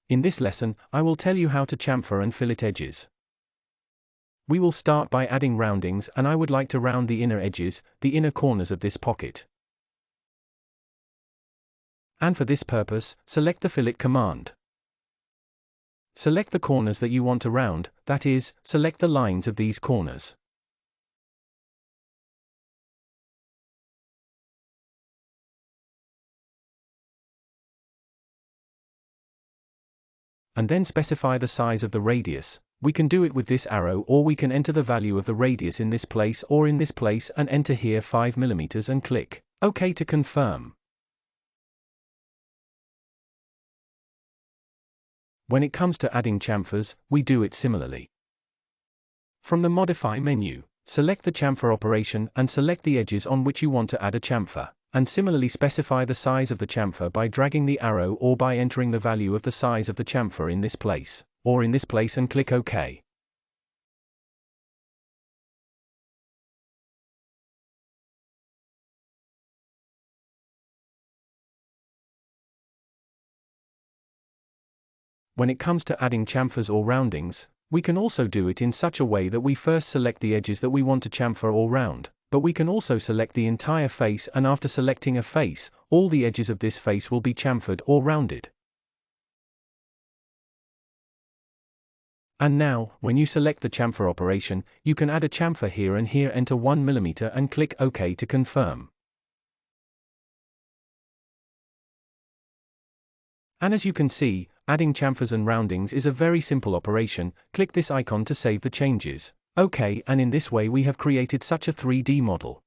In this lesson, I will tell you how to chamfer and fillet edges. We will start by adding roundings, and I would like to round the inner edges, the inner corners of this pocket. And for this purpose, select the fillet command. Select the corners that you want to round, that is, select the lines of these corners. And then specify the size of the radius. We can do it with this arrow, or we can enter the value of the radius in this place or in this place and enter here 5 mm and click OK to confirm. When it comes to adding chamfers, we do it similarly. From the Modify menu, select the chamfer operation and select the edges on which you want to add a chamfer, and similarly specify the size of the chamfer by dragging the arrow or by entering the value of the size of the chamfer in this place, or in this place and click OK. When it comes to adding chamfers or roundings, we can also do it in such a way that we first select the edges that we want to chamfer or round, but we can also select the entire face, and after selecting a face, all the edges of this face will be chamfered or rounded. And now, when you select the chamfer operation, you can add a chamfer here and here, enter 1 mm and click OK to confirm. And as you can see, adding chamfers and roundings is a very simple operation. Click this icon to save the changes. OK, and in this way we have created such a 3D model.